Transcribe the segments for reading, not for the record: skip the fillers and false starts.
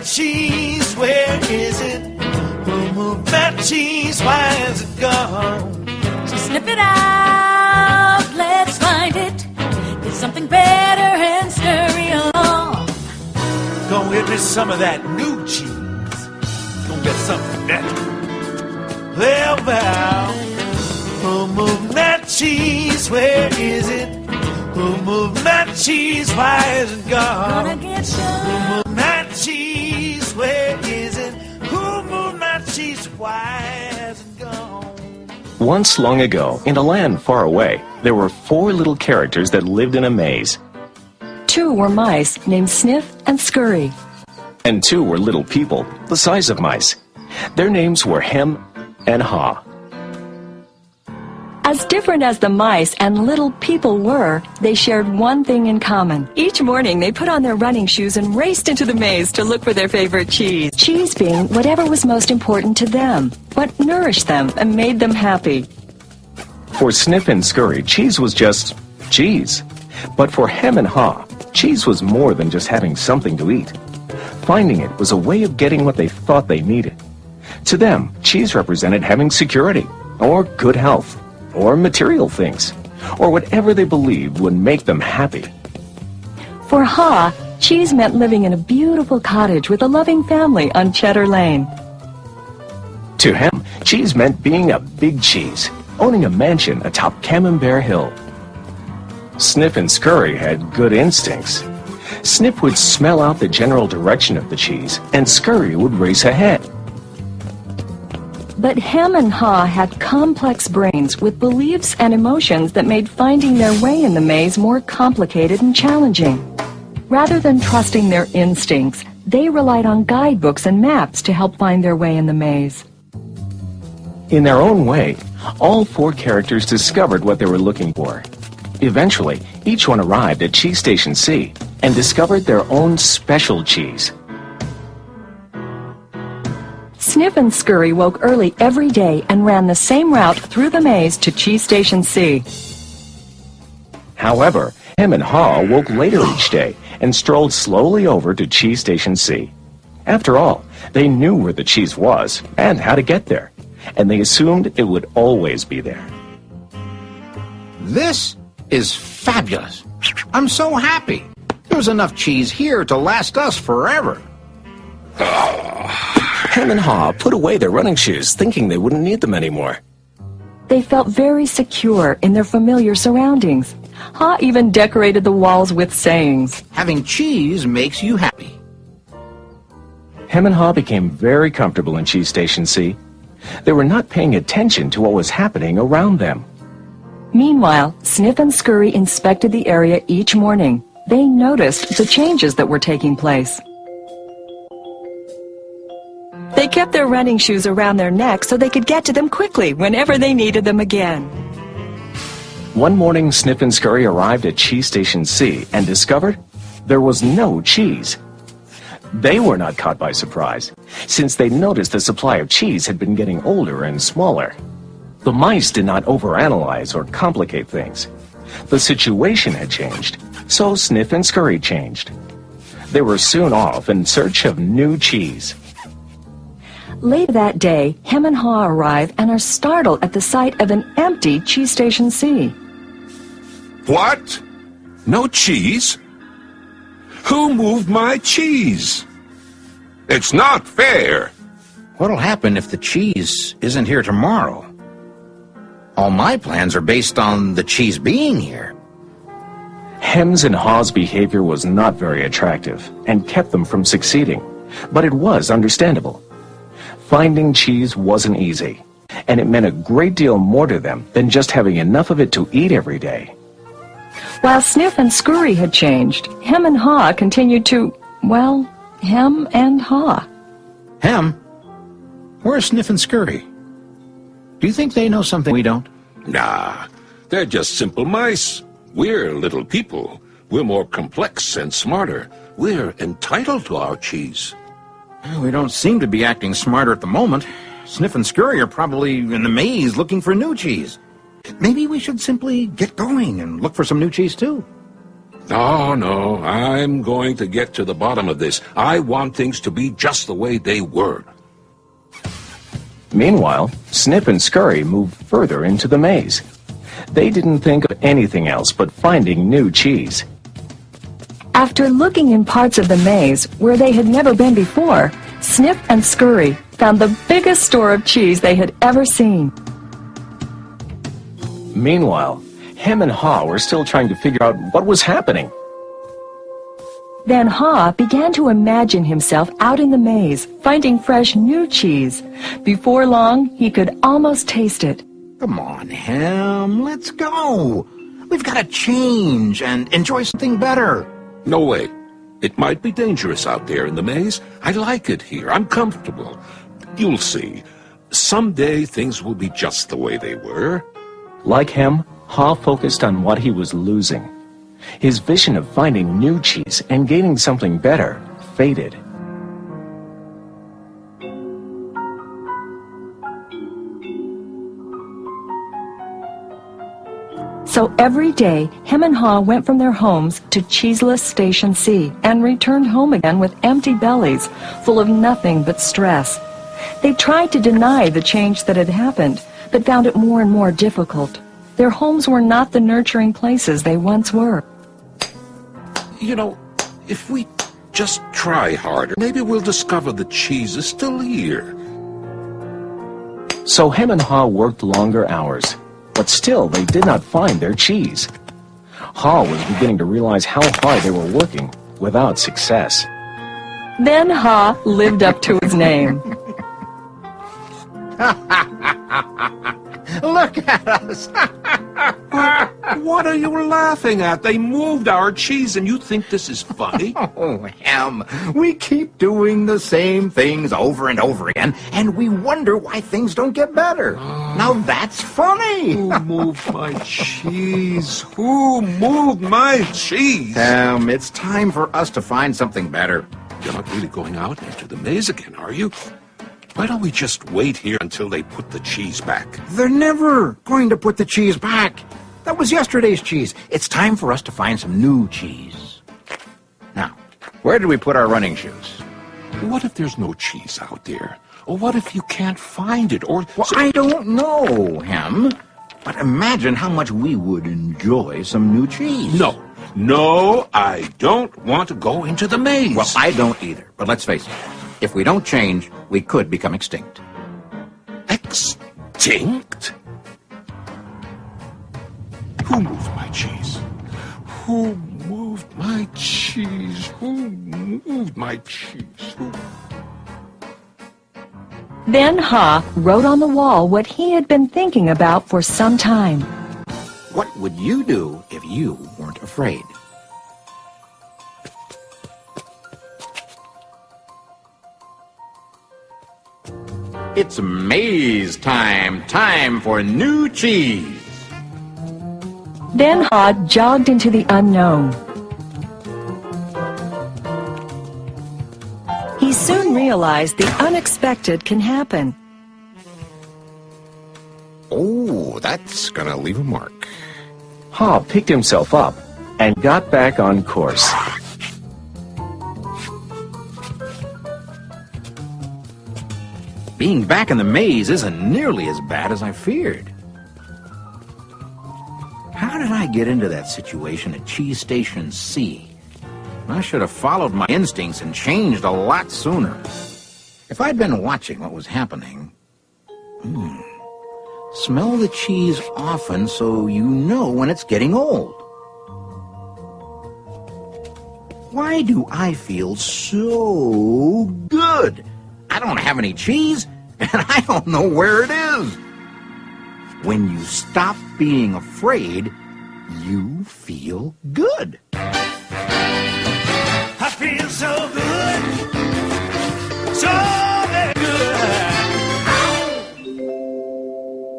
that cheese? Where is it? Who moved that cheese? Why is it gone? So sniff it out, let's find it. Get something better and scurry along. Go get me some of that new cheese. Go get something better. Well, who moved that cheese? Where is it? Who moved that cheese? Why is it gone? Gonna get some. Who moved that cheese? Where is it? Who moved that cheese? Why is it gone? Once long ago, in a land far away, there were 4 little characters that lived in a maze. 2 were mice named Sniff and Scurry. And 2 were little people, the size of mice. Their names were Hem and Haw. As different as the mice and little people were, they shared one thing in common. Each morning, they put on their running shoes and raced into the maze to look for their favorite cheese. Cheese being whatever was most important to them, what nourished them and made them happy. For Sniff and Scurry, cheese was just cheese. But for Hem and Haw, cheese was more than just having something to eat. Finding it was a way of getting what they thought they needed. To them, cheese represented having security, or good health, or material things, or whatever they believed would make them happy. For Haw, cheese meant living in a beautiful cottage with a loving family on Cheddar Lane. To Hem, cheese meant being a big cheese, owning a mansion atop Camembert Hill. Sniff and Scurry had good instincts. Sniff would smell out the general direction of the cheese, and Scurry would race ahead. But Hem and Haw had complex brains with beliefs and emotions that made finding their way in the maze more complicated and challenging. Rather than trusting their instincts, they relied on guidebooks and maps to help find their way in the maze. In their own way, all 4 characters discovered what they were looking for. Eventually, each one arrived at Cheese Station C and discovered their own special cheese. Sniff and Scurry woke early every day and ran the same route through the maze to Cheese Station C. However, Hem and Haw woke later each day and strolled slowly over to Cheese Station C. After all, they knew where the cheese was and how to get there, and they assumed it would always be there. This is fabulous. I'm so happy. There's enough cheese here to last us forever. Hem and Haw put away their running shoes, thinking they wouldn't need them anymore. They felt very secure in their familiar surroundings. Haw even decorated the walls with sayings. Having cheese makes you happy. Hem and Haw became very comfortable in Cheese Station C. They were not paying attention to what was happening around them. Meanwhile, Sniff and Scurry inspected the area each morning. They noticed the changes that were taking place. They kept their running shoes around their necks so they could get to them quickly whenever they needed them again. One morning, Sniff and Scurry arrived at Cheese Station C and discovered there was no cheese. They were not caught by surprise, since they noticed the supply of cheese had been getting older and smaller. The mice did not overanalyze or complicate things. The situation had changed, so Sniff and Scurry changed. They were soon off in search of new cheese. Later that day, Hem and Haw arrive and are startled at the sight of an empty Cheese Station C. What? No cheese? Who moved my cheese? It's not fair. What'll happen if the cheese isn't here tomorrow? All my plans are based on the cheese being here. Hem's and Haw's behavior was not very attractive and kept them from succeeding, but it was understandable. Finding cheese wasn't easy, and it meant a great deal more to them than just having enough of it to eat every day. While Sniff and Scurry had changed, Hem and Haw continued to, well, hem and haw. Hem? Where's Sniff and Scurry? Do you think they know something we don't? Nah, they're just simple mice. We're little people. We're more complex and smarter. We're entitled to our cheese. We don't seem to be acting smarter at the moment. Sniff and Scurry are probably in the maze looking for new cheese. Maybe we should simply get going and look for some new cheese, too. No, no, I'm going to get to the bottom of this. I want things to be just the way they were. Meanwhile, Sniff and Scurry moved further into the maze. They didn't think of anything else but finding new cheese. After looking in parts of the maze where they had never been before, Sniff and Scurry found the biggest store of cheese they had ever seen. Meanwhile, Hem and Haw were still trying to figure out what was happening. Then Haw began to imagine himself out in the maze, finding fresh new cheese. Before long, he could almost taste it. Come on, Hem, let's go. We've got to change and enjoy something better. No way. It might be dangerous out there in the maze. I like it here. I'm comfortable. You'll see. Someday things will be just the way they were. Like Hem, Haw focused on what he was losing. His vision of finding new cheese and gaining something better faded. So every day, Hem and Haw went from their homes to cheeseless Station C and returned home again with empty bellies, full of nothing but stress. They tried to deny the change that had happened, but found it more and more difficult. Their homes were not the nurturing places they once were. You know, if we just try harder, maybe we'll discover the cheese is still here. So Hem and Haw worked longer hours, but still they did not find their cheese. Haw was beginning to realize how hard they were working without success. Then Haw lived up to his name. Look at us. What are you laughing at? They moved our cheese and you think this is funny? Oh, Hem, we keep doing the same things over and over again, and we wonder why things don't get better. Now that's funny. Who moved my cheese? Who moved my cheese? Hem, it's time for us to find something better. You're not really going out into the maze again, are you? Why don't we just wait here until they put the cheese back? They're never going to put the cheese back. That was yesterday's cheese. It's time for us to find some new cheese. Now, where did we put our running shoes? What if there's no cheese out there? Or what if you can't find it? Or Well, I don't know, Hem. But imagine how much we would enjoy some new cheese. No, I don't want to go into the maze. Well, I don't either. But let's face it. If we don't change, we could become extinct. Extinct? Who moved my cheese? Who moved my cheese? Who moved my cheese? Who? Then Haw wrote on the wall what he had been thinking about for some time. What would you do if you weren't afraid? It's maze time. Time for new cheese. Then Haw jogged into the unknown. He soon realized the unexpected can happen. Oh, that's gonna leave a mark. Haw picked himself up and got back on course. Being back in the maze isn't nearly as bad as I feared. How did I get into that situation at Cheese Station C? I should have followed my instincts and changed a lot sooner. If I'd been watching what was happening... Smell the cheese often so you know when it's getting old. Why do I feel so good? I don't have any cheese, and I don't know where it is. When you stop being afraid, you feel good. I feel so good, so very good.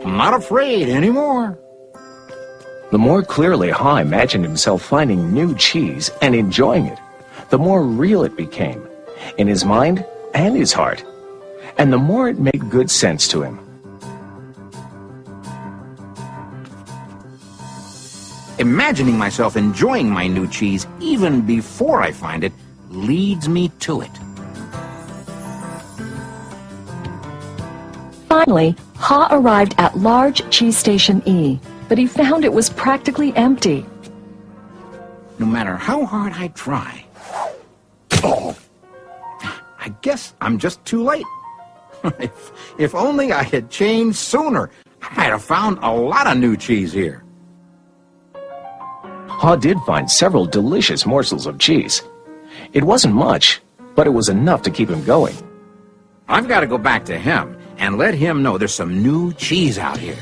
I'm not afraid anymore. The more clearly Haw imagined himself finding new cheese and enjoying it, the more real it became, in his mind and his heart, and the more it made good sense to him. imagining myself enjoying my new cheese even before I find it leads me to it. Finally, Haw arrived at large cheese station E, but he found it was practically empty. No matter how hard I try, I guess I'm just too late. If only I had changed sooner, I might have found a lot of new cheese here. Haw did find several delicious morsels of cheese. It wasn't much, but it was enough to keep him going. I've got to go back to Hem and let him know there's some new cheese out here.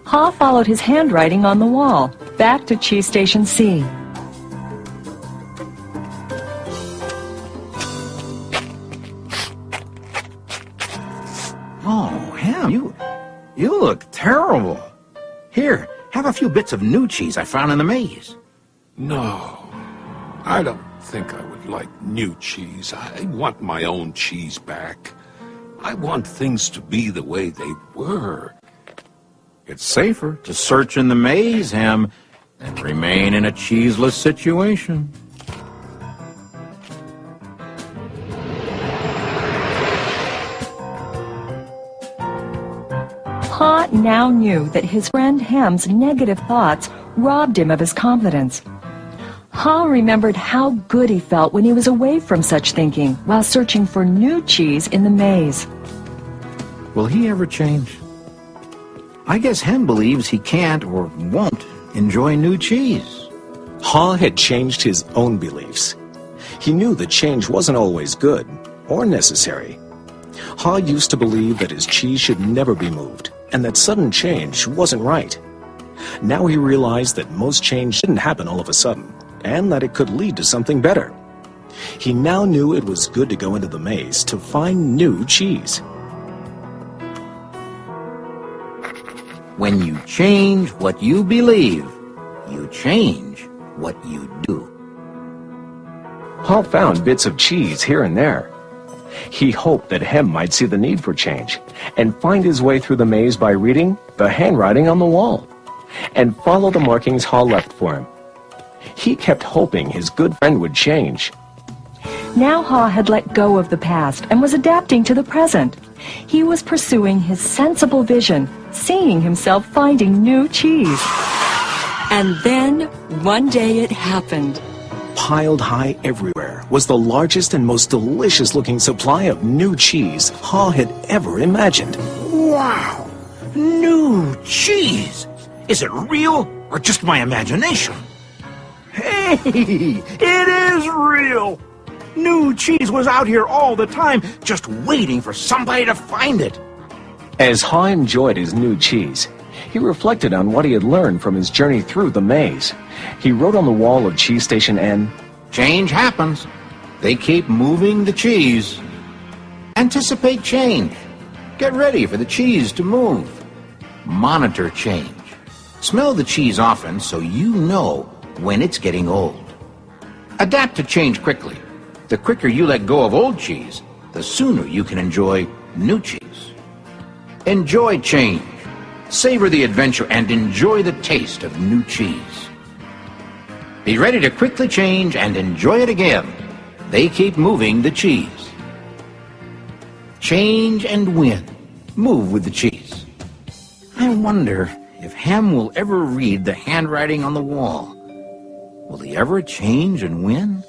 Haw followed his handwriting on the wall, back to cheese station C. Oh, Hem, you look terrible. Here, have a few bits of new cheese I found in the maze. No, I don't think I would like new cheese. I want my own cheese back. I want things to be the way they were. It's safer to search in the maze, Hem, than remain in a cheeseless situation. Haw now knew that his friend Hem's negative thoughts robbed him of his confidence. Haw remembered how good he felt when he was away from such thinking while searching for new cheese in the maze. Will he ever change? I guess Hem believes he can't or won't enjoy new cheese. Haw had changed his own beliefs. He knew that change wasn't always good or necessary. Haw used to believe that his cheese should never be moved, and that sudden change wasn't right. Now he realized that most change shouldn't happen all of a sudden, and that it could lead to something better. He now knew it was good to go into the maze to find new cheese. When you change what you believe, you change what you do. Haw found bits of cheese here and there. He hoped that Hem might see the need for change and find his way through the maze by reading the handwriting on the wall and follow the markings Haw left for him. He kept hoping his good friend would change. Now Haw had let go of the past and was adapting to the present. He was pursuing his sensible vision, seeing himself finding new cheese. And then, one day it happened. Piled high everywhere was the largest and most delicious-looking supply of new cheese Haw had ever imagined. Wow! New cheese! Is it real or just my imagination? Hey! It is real! New cheese was out here all the time, just waiting for somebody to find it. As Haw enjoyed his new cheese, he reflected on what he had learned from his journey through the maze. He wrote on the wall of Cheese Station N, "Change happens. They keep moving the cheese. Anticipate change. Get ready for the cheese to move. Monitor change. Smell the cheese often so you know when it's getting old. Adapt to change quickly. The quicker you let go of old cheese, the sooner you can enjoy new cheese. Enjoy change. Savor the adventure and enjoy the taste of new cheese. Be ready to quickly change and enjoy it again. They keep moving the cheese. Change and win. Move with the cheese." I wonder if Hem will ever read the handwriting on the wall. Will he ever change and win?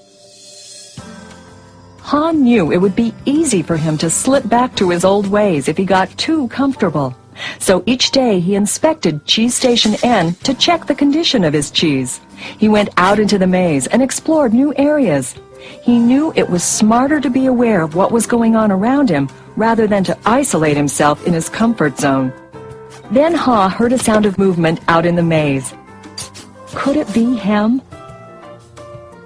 Haw knew it would be easy for him to slip back to his old ways if he got too comfortable. So each day he inspected Cheese Station N to check the condition of his cheese. He went out into the maze and explored new areas. He knew it was smarter to be aware of what was going on around him rather than to isolate himself in his comfort zone. Then Haw heard a sound of movement out in the maze. Could it be Hem?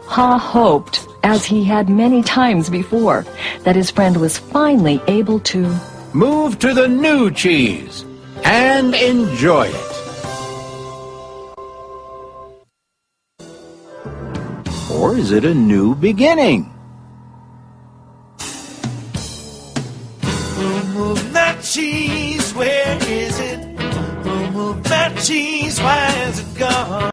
Haw hoped, as he had many times before, that his friend was finally able to move to the new cheese and enjoy it. Or is it a new beginning? Move that cheese, where is it? cheese, why is it gone?